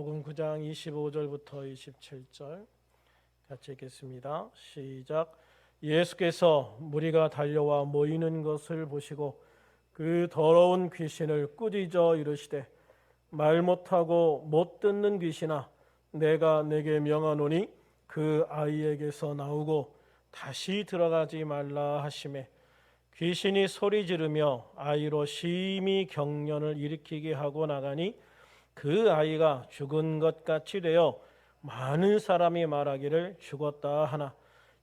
복음 9장 25절부터 27절 같이 읽겠습니다. 시작. 예수께서 무리가 달려와 모이는 것을 보시고 그 더러운 귀신을 꾸짖어 이르시되 말 못하고 못 듣는 귀신아 내가 내게 명하노니 그 아이에게서 나오고 다시 들어가지 말라 하시매 귀신이 소리 지르며 아이로 심히 경련을 일으키게 하고 나가니 그 아이가 죽은 것 같이 되어 많은 사람이 말하기를 죽었다 하나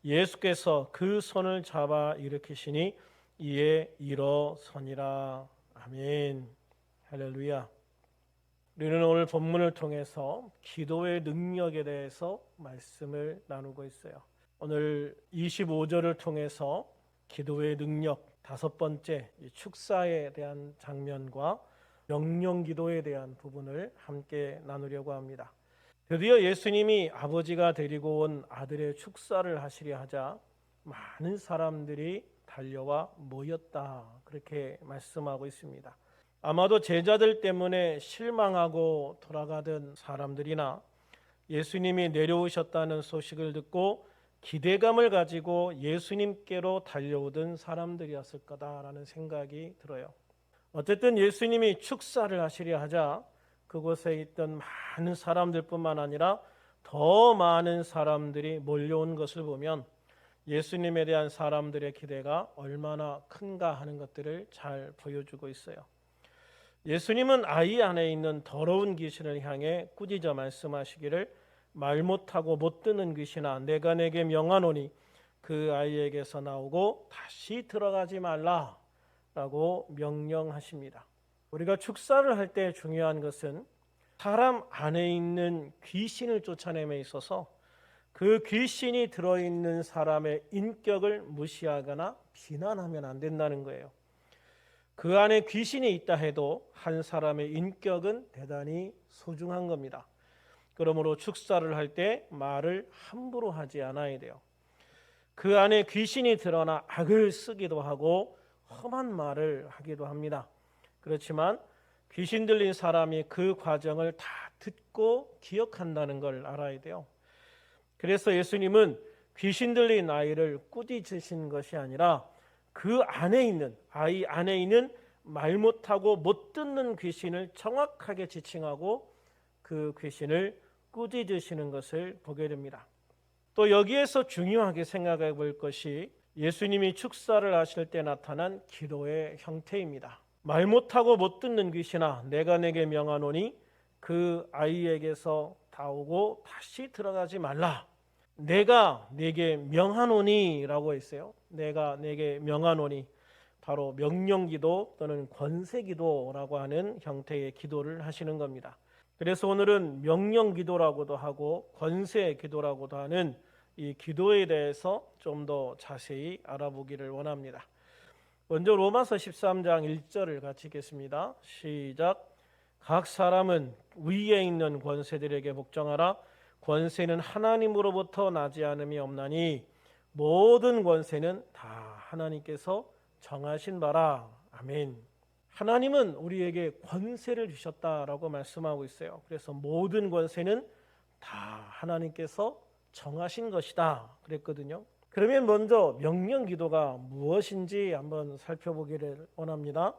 예수께서 그 손을 잡아 일으키시니 이에 일어서니라. 아멘. 할렐루야. 우리는 오늘 본문을 통해서 기도의 능력에 대해서 말씀을 나누고 있어요. 오늘 25절을 통해서 기도의 능력, 다섯 번째 축사에 대한 장면과 명령 기도에 대한 부분을 함께 나누려고 합니다. 드디어 예수님이 아버지가 데리고 온 아들의 축사를 하시려 하자 많은 사람들이 달려와 모였다. 그렇게 말씀하고 있습니다. 아마도 제자들 때문에 실망하고 돌아가던 사람들이나 예수님이 내려오셨다는 소식을 듣고 기대감을 가지고 예수님께로 달려오던 사람들이었을 거다라는 생각이 들어요. 어쨌든 예수님이 축사를 하시려 하자 그곳에 있던 많은 사람들뿐만 아니라 더 많은 사람들이 몰려온 것을 보면 예수님에 대한 사람들의 기대가 얼마나 큰가 하는 것들을 잘 보여주고 있어요. 예수님은 아이 안에 있는 더러운 귀신을 향해 꾸짖어 말씀하시기를 말 못하고 못 듣는 귀신아 내가 내게 명하노니 그 아이에게서 나오고 다시 들어가지 말라 라고 명령하십니다. 우리가 축사를 할 때 중요한 것은 사람 안에 있는 귀신을 쫓아냄에 있어서 그 귀신이 들어있는 사람의 인격을 무시하거나 비난하면 안 된다는 거예요. 그 안에 귀신이 있다 해도 한 사람의 인격은 대단히 소중한 겁니다. 그러므로 축사를 할 때 말을 함부로 하지 않아야 돼요. 그 안에 귀신이 드러나 악을 쓰기도 하고 험한 말을 하기도 합니다. 그렇지만 귀신 들린 사람이 그 과정을 다 듣고 기억한다는 걸 알아야 돼요. 그래서 예수님은 귀신 들린 아이를 꾸짖으신 것이 아니라 그 안에 있는 아이 안에 있는 말 못하고 못 듣는 귀신을 정확하게 지칭하고 그 귀신을 꾸짖으시는 것을 보게 됩니다. 또 여기에서 중요하게 생각해 볼 것이 예수님이 축사를 하실 때 나타난 기도의 형태입니다. 말 못하고 못 듣는 귀신아 내가 내게 명하노니 그 아이에게서 나오고 다시 들어가지 말라. 내가 내게 명하노니 라고 했어요. 내가 내게 명하노니 바로 명령기도 또는 권세기도라고 하는 형태의 기도를 하시는 겁니다. 그래서 오늘은 명령기도라고도 하고 권세기도라고도 하는 이 기도에 대해서 좀 더 자세히 알아보기를 원합니다. 먼저 로마서 13장 1절을 같이 읽겠습니다. 시작. 각 사람은 위에 있는 권세들에게 복종하라. 권세는 하나님으로부터 나지 않음이 없나니 모든 권세는 다 하나님께서 정하신 바라. 아멘. 하나님은 우리에게 권세를 주셨다라고 말씀하고 있어요. 그래서 모든 권세는 다 하나님께서 정하신 것이다 그랬거든요. 그러면 먼저 명령기도가 무엇인지 한번 살펴보기를 원합니다.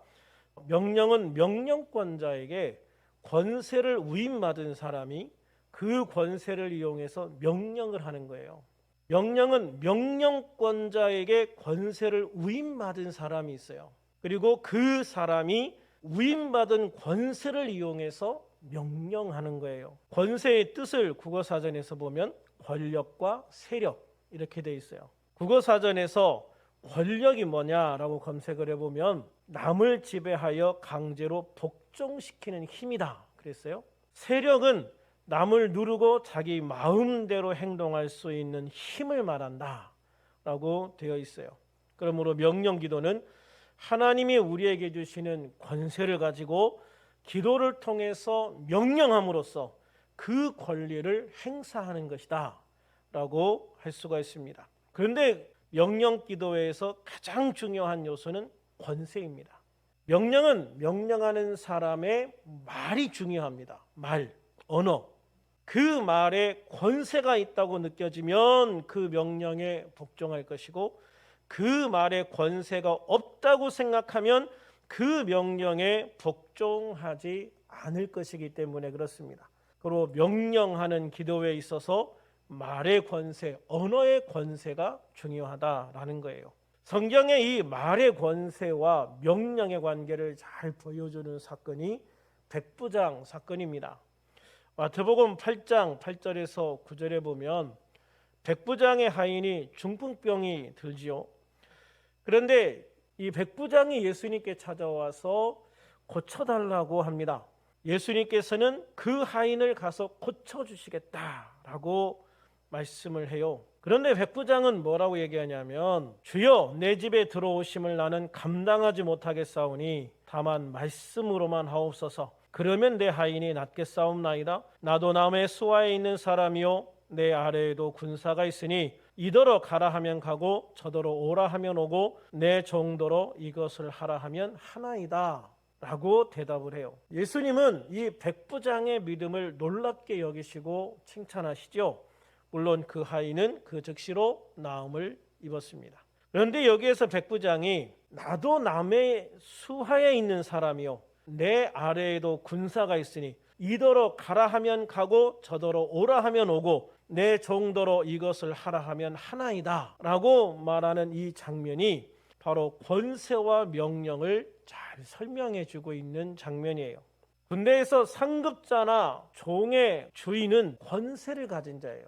명령은 명령권자에게 권세를 위임받은 사람이 그 권세를 이용해서 명령을 하는 거예요. 명령은 명령권자에게 권세를 위임받은 사람이 있어요. 그리고 그 사람이 위임받은 권세를 이용해서 명령하는 거예요. 권세의 뜻을 국어사전에서 보면 권력과 세력 이렇게 돼 있어요. 국어사전에서 권력이 뭐냐라고 검색을 해보면 남을 지배하여 강제로 복종시키는 힘이다 그랬어요. 세력은 남을 누르고 자기 마음대로 행동할 수 있는 힘을 말한다 라고 되어 있어요. 그러므로 명령기도는 하나님이 우리에게 주시는 권세를 가지고 기도를 통해서 명령함으로써 그 권리를 행사하는 것이다 라고 할 수가 있습니다. 그런데 명령기도에서 가장 중요한 요소는 권세입니다. 명령은 명령하는 사람의 말이 중요합니다. 말. 언어, 그 말에 권세가 있다고 느껴지면 그 명령에 복종할 것이고, 그 말에 권세가 없다고 생각하면 그 명령에 복종하지 않을 것이기 때문에 그렇습니다. 그리고 명령하는 기도에 있어서 말의 권세, 언어의 권세가 중요하다라는 거예요. 성경의 이 말의 권세와 명령의 관계를 잘 보여주는 사건이 백부장 사건입니다. 마태복음 8장 8절에서 9절에 보면 백부장의 하인이 중풍병이 들지요. 그런데 이 백부장이 예수님께 찾아와서 고쳐달라고 합니다. 예수님께서는 그 하인을 가서 고쳐주시겠다라고 말씀을 해요. 그런데 백부장은 뭐라고 얘기하냐면, 주여, 내 집에 들어오심을 나는 감당하지 못하겠사오니 다만 말씀으로만 하옵소서. 그러면 내 하인이 낫겠사옵나이다. 나도 남의 수하에 있는 사람이요 내 아래에도 군사가 있으니 이더러 가라 하면 가고 저더러 오라 하면 오고 내 정도로 이것을 하라 하면 하나이다 라고 대답을 해요. 예수님은 이 백부장의 믿음을 놀랍게 여기시고 칭찬하시죠. 물론 그 하인은 그 즉시로 나음을 입었습니다. 그런데 여기에서 백부장이 나도 남의 수하에 있는 사람이요 내 아래에도 군사가 있으니 이더러 가라 하면 가고 저더러 오라 하면 오고 내 정도로 이것을 하라 하면 하나이다 라고 말하는 이 장면이 바로 권세와 명령을 잘 설명해 주고 있는 장면이에요. 군대에서 상급자나 종의 주인은 권세를 가진 자예요.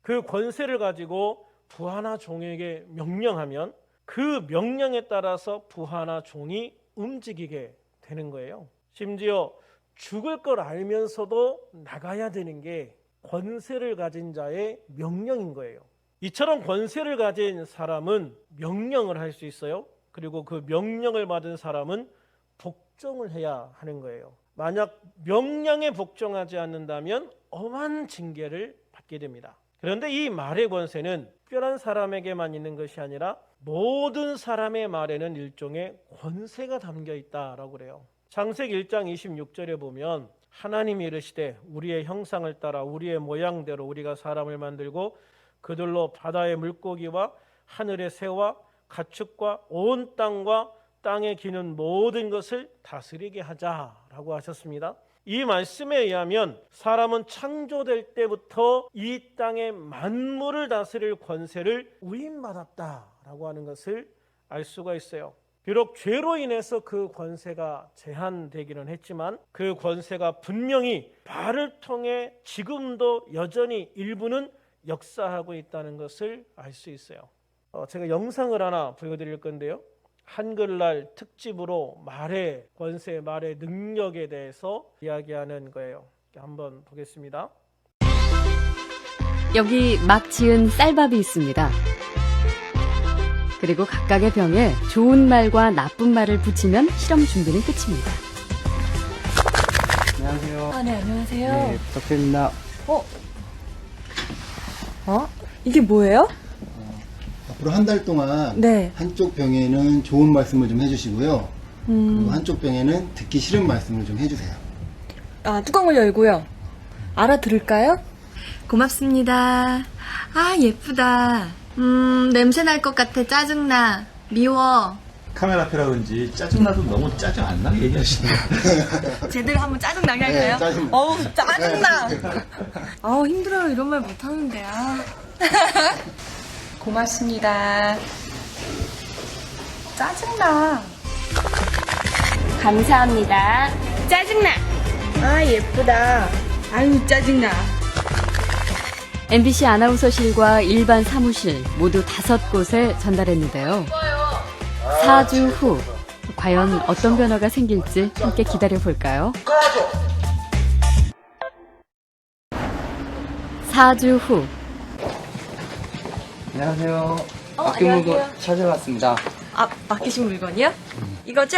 그 권세를 가지고 부하나 종에게 명령하면 그 명령에 따라서 부하나 종이 움직이게 되는 거예요. 심지어 죽을 걸 알면서도 나가야 되는 게 권세를 가진 자의 명령인 거예요. 이처럼 권세를 가진 사람은 명령을 할 수 있어요. 그리고 그 명령을 받은 사람은 복종을 해야 하는 거예요. 만약 명령에 복종하지 않는다면 엄한 징계를 받게 됩니다. 그런데 이 말의 권세는 특별한 사람에게만 있는 것이 아니라 모든 사람의 말에는 일종의 권세가 담겨 있다라고 그래요. 창세기 1장 26절에 보면 하나님이 이르시되 우리의 형상을 따라 우리의 모양대로 우리가 사람을 만들고 그들로 바다의 물고기와 하늘의 새와 가축과 온 땅과 땅에 기는 모든 것을 다스리게 하자라고 하셨습니다. 이 말씀에 의하면 사람은 창조될 때부터 이 땅의 만물을 다스릴 권세를 위임받았다라고 하는 것을 알 수가 있어요. 비록 죄로 인해서 그 권세가 제한되기는 했지만 그 권세가 분명히 발을 통해 지금도 여전히 일부는 역사하고 있다는 것을 알 수 있어요. 제가 영상을 하나 보여드릴 건데요. 한글날 특집으로 말의 권세, 말의 능력에 대해서 이야기하는 거예요. 한번 보겠습니다. 여기 막 지은 쌀밥이 있습니다. 그리고 각각의 병에 좋은 말과 나쁜 말을 붙이면 실험 준비는 끝입니다. 안녕하세요. 네, 안녕하세요. 네, 부탁드립니다. 이게 뭐예요? 앞으로 한 달 동안 네. 한쪽 병에는 좋은 말씀을 좀 해주시고요. 그리고 한쪽 병에는 듣기 싫은 말씀을 좀 해주세요. 뚜껑을 열고요. 알아들을까요? 고맙습니다. 아, 예쁘다. 냄새 날 것 같아. 짜증나. 미워. 카메라 앞이라 그런지 짜증나도 너무 짜증 안 나게 얘기하시네요. 제대로 한번 짜증나게 할까요? 짜증나. 어우, 짜증나. 아우, 힘들어요. 이런 말 못하는데. 고맙습니다. 짜증나. 감사합니다. 짜증나. 아, 예쁘다. 아유, 짜증나. MBC 아나운서실과 일반 사무실 모두 5곳에 전달했는데요. 4주 후 과연 어떤 변화가 생길지 함께 기다려볼까요? 4주 후 안녕하세요. 맡긴 물건 찾아왔습니다. 맡기신 물건이요? 이거죠?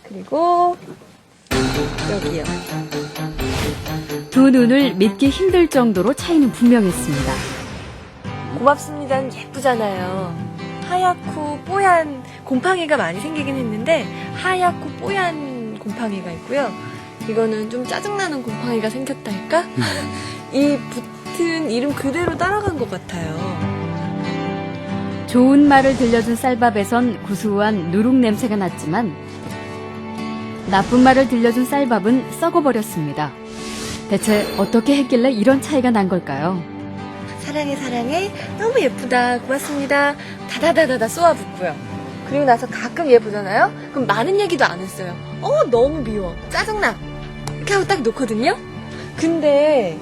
그리고 여기요. 두 눈을 믿기 힘들 정도로 차이는 분명했습니다. 고맙습니다는 예쁘잖아요. 하얗고 뽀얀 곰팡이가 많이 생기긴 했는데 하얗고 뽀얀 곰팡이가 있고요. 이거는 좀 짜증나는 곰팡이가 생겼달까? 이 붙은 이름 그대로 따라간 것 같아요. 좋은 말을 들려준 쌀밥에선 구수한 누룩 냄새가 났지만 나쁜 말을 들려준 쌀밥은 썩어버렸습니다. 대체 어떻게 했길래 이런 차이가 난 걸까요? 사랑해 사랑해 너무 예쁘다 고맙습니다 다다다다다 쏘아붙고요. 그리고 나서 가끔 얘 보잖아요. 그럼 많은 얘기도 안 했어요. 너무 미워 짜증나 이렇게 하고 딱 놓거든요. 근데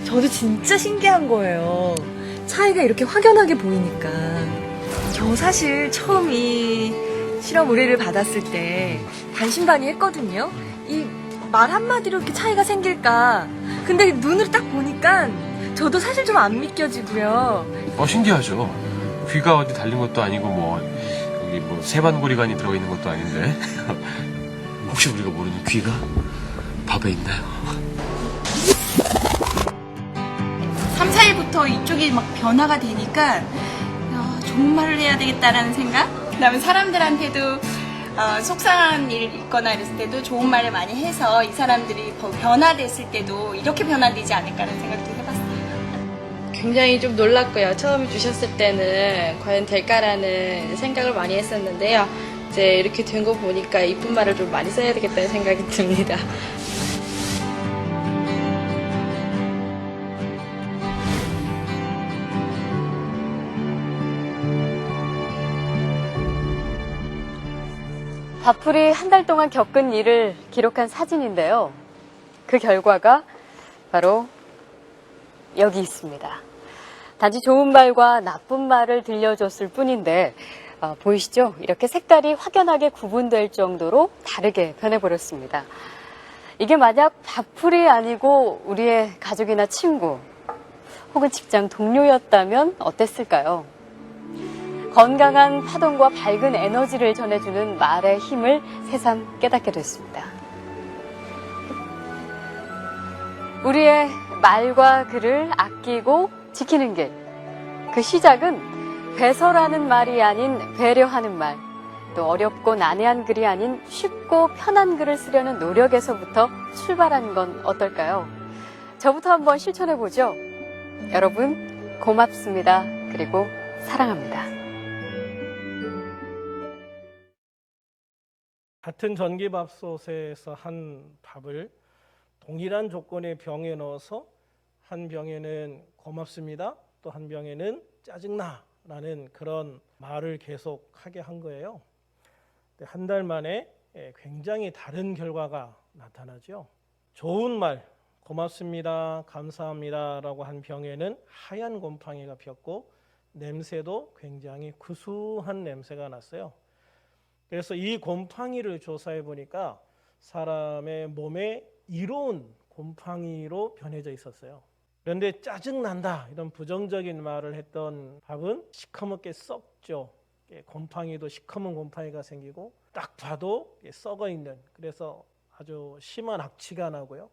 저도 진짜 신기한 거예요. 차이가 이렇게 확연하게 보이니까. 저 사실 처음 이 실험 의뢰를 받았을 때 반신반의했거든요. 이 말 한마디로 이렇게 차이가 생길까. 근데 눈으로 딱 보니까 저도 사실 좀 안 믿겨지고요. 신기하죠. 귀가 어디 달린 것도 아니고 여기 세반고리관이 들어가 있는 것도 아닌데 혹시 우리가 모르는 귀가 밥에 있나요? 3, 4일부터 이쪽이 막 변화가 되니까 좋은 말을 해야 되겠다라는 생각? 그다음에 사람들한테도 속상한 일 있거나 이랬을 때도 좋은 말을 많이 해서 이 사람들이 변화됐을 때도 이렇게 변화되지 않을까라는 생각도 해봤어요. 굉장히 좀 놀랐고요. 처음에 주셨을 때는 과연 될까라는 생각을 많이 했었는데요. 이제 이렇게 된 거 보니까 이쁜 말을 좀 많이 써야 되겠다는 생각이 듭니다. 밥풀이 한 달 동안 겪은 일을 기록한 사진인데요. 그 결과가 바로 여기 있습니다. 단지 좋은 말과 나쁜 말을 들려줬을 뿐인데 보이시죠? 이렇게 색깔이 확연하게 구분될 정도로 다르게 변해버렸습니다. 이게 만약 밥풀이 아니고 우리의 가족이나 친구 혹은 직장 동료였다면 어땠을까요? 건강한 파동과 밝은 에너지를 전해주는 말의 힘을 새삼 깨닫게 됐습니다. 우리의 말과 글을 아끼고 지키는 길. 그 시작은 배설하는 말이 아닌 배려하는 말, 또 어렵고 난해한 글이 아닌 쉽고 편한 글을 쓰려는 노력에서부터 출발한 건 어떨까요? 저부터 한번 실천해보죠. 여러분, 고맙습니다. 그리고 사랑합니다. 같은 전기밥솥에서 한 밥을 동일한 조건의 병에 넣어서 한 병에는 고맙습니다, 또 한 병에는 짜증나 라는 그런 말을 계속 하게 한 거예요. 한 달 만에 굉장히 다른 결과가 나타나죠. 좋은 말, 고맙습니다, 감사합니다 라고 한 병에는 하얀 곰팡이가 폈고 냄새도 굉장히 구수한 냄새가 났어요. 그래서 이 곰팡이를 조사해 보니까 사람의 몸에 이로운 곰팡이로 변해져 있었어요. 그런데 짜증난다 이런 부정적인 말을 했던 밥은 시커멓게 썩죠. 곰팡이도 시커먼 곰팡이가 생기고 딱 봐도 썩어 있는, 그래서 아주 심한 악취가 나고요.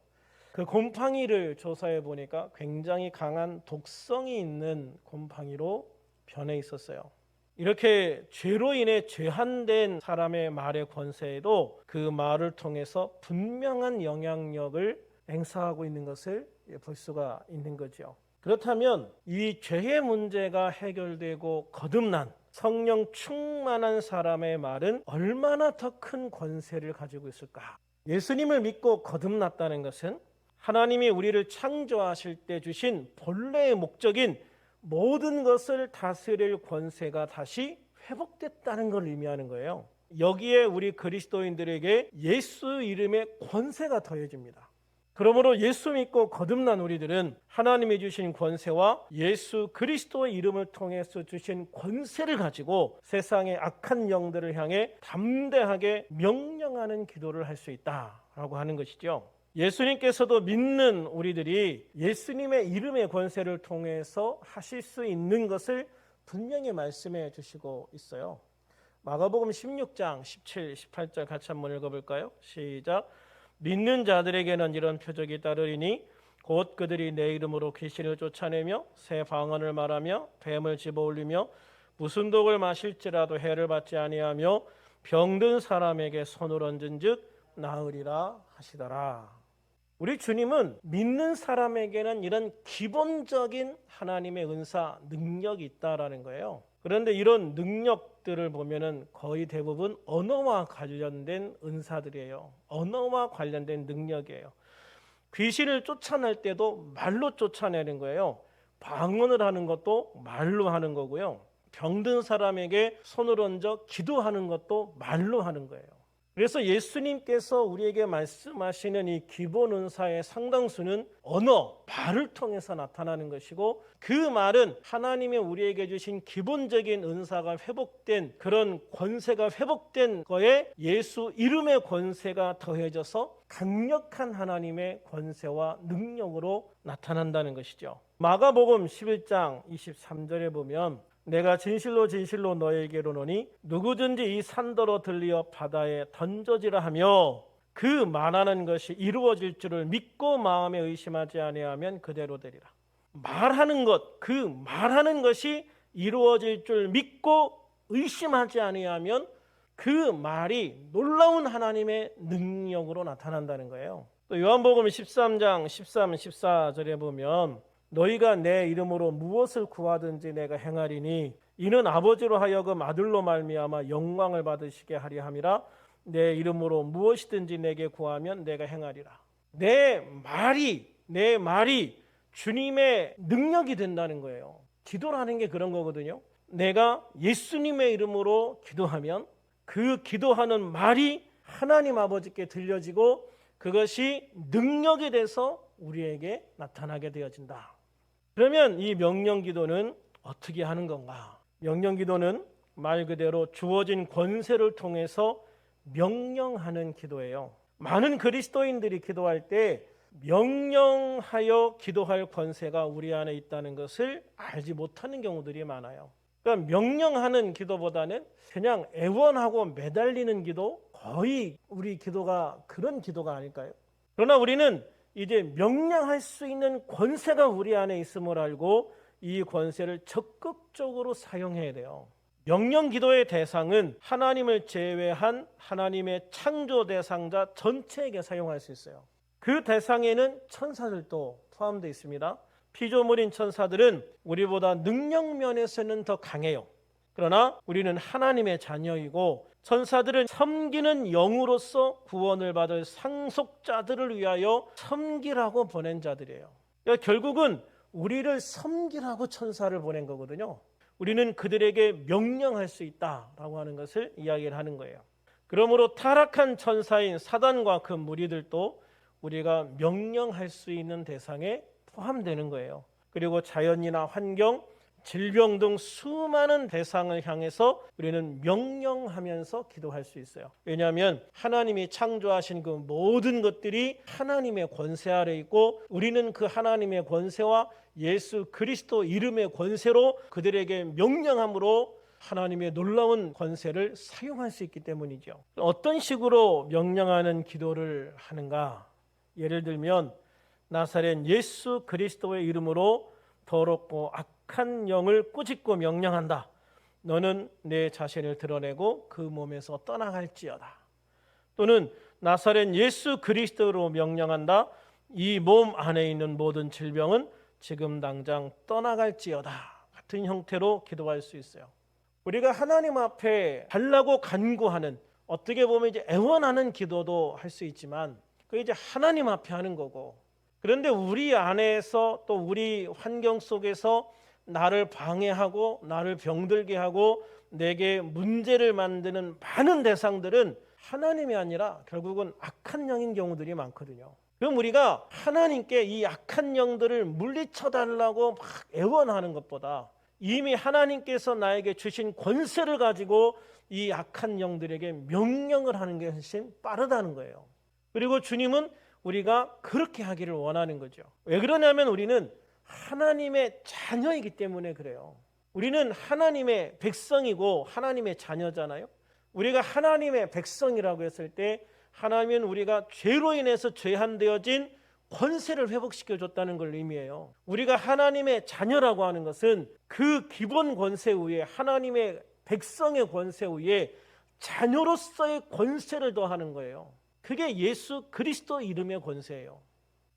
그 곰팡이를 조사해 보니까 굉장히 강한 독성이 있는 곰팡이로 변해 있었어요. 이렇게 죄로 인해 죄한된 사람의 말의 권세에도 그 말을 통해서 분명한 영향력을 행사하고 있는 것을 볼 수가 있는 거죠. 그렇다면 이 죄의 문제가 해결되고 거듭난 성령 충만한 사람의 말은 얼마나 더 큰 권세를 가지고 있을까? 예수님을 믿고 거듭났다는 것은 하나님이 우리를 창조하실 때 주신 본래의 목적인 모든 것을 다스릴 권세가 다시 회복됐다는 걸 의미하는 거예요. 여기에 우리 그리스도인들에게 예수 이름의 권세가 더해집니다. 그러므로 예수 믿고 거듭난 우리들은 하나님이 주신 권세와 예수 그리스도의 이름을 통해서 주신 권세를 가지고 세상의 악한 영들을 향해 담대하게 명령하는 기도를 할 수 있다라고 하는 것이죠. 예수님께서도 믿는 우리들이 예수님의 이름의 권세를 통해서 하실 수 있는 것을 분명히 말씀해 주시고 있어요. 마가복음 16장 17, 18절 같이 한번 읽어볼까요? 시작. 믿는 자들에게는 이런 표적이 따르리니 곧 그들이 내 이름으로 귀신을 쫓아내며 새 방언을 말하며 뱀을 집어올리며 무슨 독을 마실지라도 해를 받지 아니하며 병든 사람에게 손을 얹은즉 나으리라 하시더라. 우리 주님은 믿는 사람에게는 이런 기본적인 하나님의 은사, 능력이 있다라는 거예요. 그런데 이런 능력들을 보면은 거의 대부분 언어와 관련된 은사들이에요. 언어와 관련된 능력이에요. 귀신을 쫓아낼 때도 말로 쫓아내는 거예요. 방언을 하는 것도 말로 하는 거고요. 병든 사람에게 손을 얹어 기도하는 것도 말로 하는 거예요. 그래서 예수님께서 우리에게 말씀하시는 이 기본 은사의 상당수는 언어, 말을 통해서 나타나는 것이고, 그 말은 하나님이 우리에게 주신 기본적인 은사가 회복된, 그런 권세가 회복된 거에 예수 이름의 권세가 더해져서 강력한 하나님의 권세와 능력으로 나타난다는 것이죠. 마가복음 11장 23절에 보면 내가 진실로 진실로 너에게로 노니 누구든지 이 산더러 들리어 바다에 던져지라 하며 그 말하는 것이 이루어질 줄을 믿고 마음에 의심하지 아니하면 그대로 되리라. 말하는 것, 그 말하는 것이 이루어질 줄 믿고 의심하지 아니하면 그 말이 놀라운 하나님의 능력으로 나타난다는 거예요. 또 요한복음 13장 13, 14절에 보면 너희가 내 이름으로 무엇을 구하든지 내가 행하리니 이는 아버지로 하여금 아들로 말미암아 영광을 받으시게 하리 함이라. 내 이름으로 무엇이든지 내게 구하면 내가 행하리라. 내 말이 주님의 능력이 된다는 거예요. 기도라는 게 그런 거거든요. 내가 예수님의 이름으로 기도하면 그 기도하는 말이 하나님 아버지께 들려지고 그것이 능력이 돼서 우리에게 나타나게 되어진다. 그러면 이 명령기도는 어떻게 하는 건가? 명령기도는 말 그대로 주어진 권세를 통해서 명령하는 기도예요. 많은 그리스도인들이 기도할 때 명령하여 기도할 권세가 우리 안에 있다는 것을 알지 못하는 경우들이 많아요. 그러니까 명령하는 기도보다는 그냥 애원하고 매달리는 기도, 거의 우리 기도가 그런 기도가 아닐까요? 그러나 우리는 이제 명령할 수 있는 권세가 우리 안에 있음을 알고 이 권세를 적극적으로 사용해야 돼요. 명령 기도의 대상은 하나님을 제외한 하나님의 창조 대상자 전체에게 사용할 수 있어요. 그 대상에는 천사들도 포함되어 있습니다. 피조물인 천사들은 우리보다 능력 면에서는 더 강해요. 그러나 우리는 하나님의 자녀이고 천사들은 섬기는 영으로서 구원을 받을 상속자들을 위하여 섬기라고 보낸 자들이에요. 그러니까 결국은 우리를 섬기라고 천사를 보낸 거거든요. 우리는 그들에게 명령할 수 있다라고 하는 것을 이야기를 하는 거예요. 그러므로 타락한 천사인 사단과 그 무리들도 우리가 명령할 수 있는 대상에 포함되는 거예요. 그리고 자연이나 환경, 질병 등 수많은 대상을 향해서 우리는 명령하면서 기도할 수 있어요. 왜냐하면 하나님이 창조하신 그 모든 것들이 하나님의 권세 아래 있고 우리는 그 하나님의 권세와 예수 그리스도 이름의 권세로 그들에게 명령함으로 하나님의 놀라운 권세를 사용할 수 있기 때문이죠. 어떤 식으로 명령하는 기도를 하는가? 예를 들면 나사렛 예수 그리스도의 이름으로 더럽고 악한 영을 꾸짖고 명령한다. 너는 내 자신을 드러내고 그 몸에서 떠나갈지어다. 또는 나사렛 예수 그리스도로 명령한다. 이 몸 안에 있는 모든 질병은 지금 당장 떠나갈지어다. 같은 형태로 기도할 수 있어요. 우리가 하나님 앞에 달라고 간구하는, 어떻게 보면 이제 애원하는 기도도 할 수 있지만 그게 이제 하나님 앞에 하는 거고, 그런데 우리 안에서 또 우리 환경 속에서 나를 방해하고 나를 병들게 하고 내게 문제를 만드는 많은 대상들은 하나님이 아니라 결국은 악한 영인 경우들이 많거든요. 그럼 우리가 하나님께 이 악한 영들을 물리쳐 달라고 막 애원하는 것보다 이미 하나님께서 나에게 주신 권세를 가지고 이 악한 영들에게 명령을 하는 게 훨씬 빠르다는 거예요. 그리고 주님은 우리가 그렇게 하기를 원하는 거죠. 왜 그러냐면 우리는 하나님의 자녀이기 때문에 그래요. 우리는 하나님의 백성이고 하나님의 자녀잖아요. 우리가 하나님의 백성이라고 했을 때 하나님은 우리가 죄로 인해서 죄한되어진 권세를 회복시켜줬다는 걸 의미해요. 우리가 하나님의 자녀라고 하는 것은 그 기본 권세 위에 하나님의 백성의 권세 위에 자녀로서의 권세를 더하는 거예요. 그게 예수 그리스도 이름의 권세예요.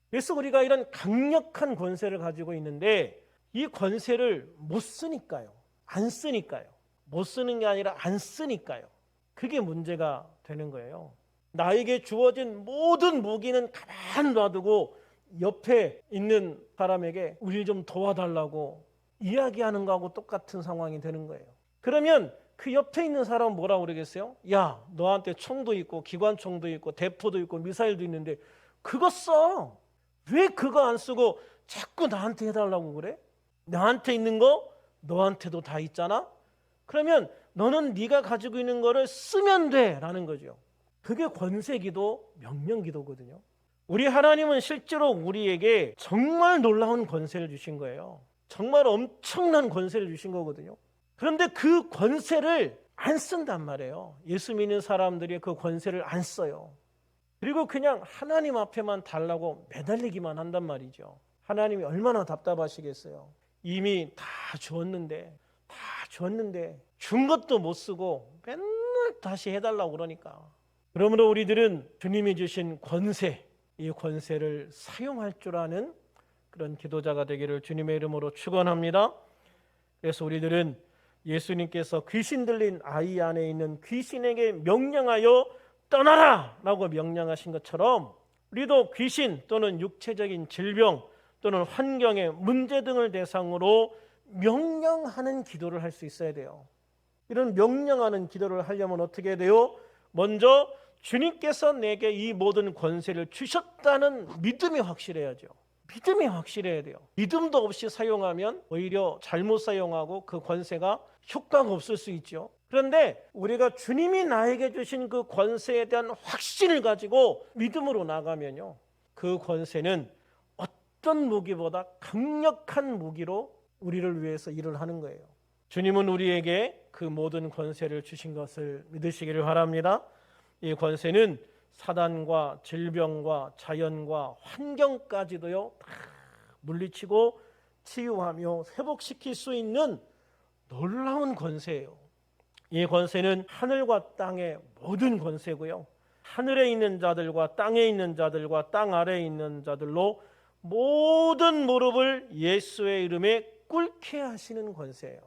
그래서 우리가 이런 강력한 권세를 가지고 있는데 이 권세를 못 쓰니까요. 안 쓰니까요. 못 쓰는 게 아니라 안 쓰니까요. 그게 문제가 되는 거예요. 나에게 주어진 모든 무기는 가만 놔두고 옆에 있는 사람에게 우리 좀 도와달라고 이야기하는 거하고 똑같은 상황이 되는 거예요. 그러면 그 옆에 있는 사람은 뭐라고 그러겠어요? 야, 너한테 총도 있고 기관총도 있고 대포도 있고 미사일도 있는데 그거 써. 왜 그거 안 쓰고 자꾸 나한테 해달라고 그래? 나한테 있는 거 너한테도 다 있잖아? 그러면 너는 네가 가지고 있는 거를 쓰면 돼 라는 거죠. 그게 권세기도 명령기도거든요. 우리 하나님은 실제로 우리에게 정말 놀라운 권세를 주신 거예요. 정말 엄청난 권세를 주신 거거든요. 그런데 그 권세를 안 쓴단 말이에요. 예수 믿는 사람들이 그 권세를 안 써요. 그리고 그냥 하나님 앞에만 달라고 매달리기만 한단 말이죠. 하나님이 얼마나 답답하시겠어요. 이미 다 주었는데 준 것도 못 쓰고 맨날 다시 해달라고 그러니까. 그러므로 우리들은 주님이 주신 권세, 이 권세를 사용할 줄 아는 그런 기도자가 되기를 주님의 이름으로 축원합니다. 그래서 우리들은 예수님께서 귀신 들린 아이 안에 있는 귀신에게 명령하여 떠나라 라고 명령하신 것처럼 우리도 귀신 또는 육체적인 질병 또는 환경의 문제 등을 대상으로 명령하는 기도를 할 수 있어야 돼요. 이런 명령하는 기도를 하려면 어떻게 해야 돼요? 먼저 주님께서 내게 이 모든 권세를 주셨다는 믿음이 확실해야죠. 믿음이 확실해야 돼요. 믿음도 없이 사용하면 오히려 잘못 사용하고 그 권세가 효과가 없을 수 있죠. 그런데 우리가 주님이 나에게 주신 그 권세에 대한 확신을 가지고 믿음으로 나가면요, 그 권세는 어떤 무기보다 강력한 무기로 우리를 위해서 일을 하는 거예요. 주님은 우리에게 그 모든 권세를 주신 것을 믿으시기를 바랍니다. 이 권세는 사단과 질병과 자연과 환경까지도요 다 물리치고 치유하며 회복시킬 수 있는 놀라운 권세예요. 이 권세는 하늘과 땅의 모든 권세고요. 하늘에 있는 자들과 땅에 있는 자들과 땅 아래에 있는 자들로 모든 무릎을 예수의 이름에 꿇게 하시는 권세예요.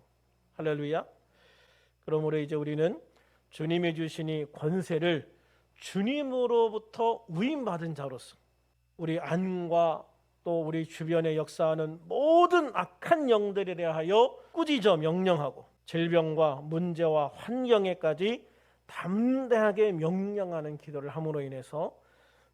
할렐루야. 그러므로 이제 우리는 주님이 주신 이 권세를 주님으로부터 위임받은 자로서 우리 안과 또 우리 주변에 역사하는 모든 악한 영들에 대하여 꾸짖어 명령하고 질병과 문제와 환경에까지 담대하게 명령하는 기도를 함으로 인해서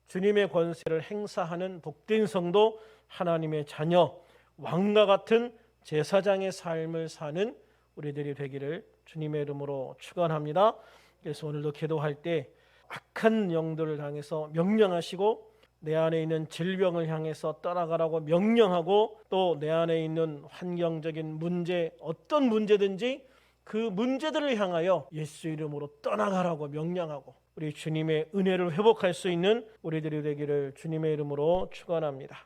주님의 권세를 행사하는 복된 성도, 하나님의 자녀, 왕과 같은 제사장의 삶을 사는 우리들이 되기를 주님의 이름으로 축원합니다. 그래서 오늘도 기도할 때 악한 영들을 향해서 명령하시고 내 안에 있는 질병을 향해서 떠나가라고 명령하고 또 내 안에 있는 환경적인 문제, 어떤 문제든지 그 문제들을 향하여 예수 이름으로 떠나가라고 명령하고 우리 주님의 은혜를 회복할 수 있는 우리들이 되기를 주님의 이름으로 축원합니다.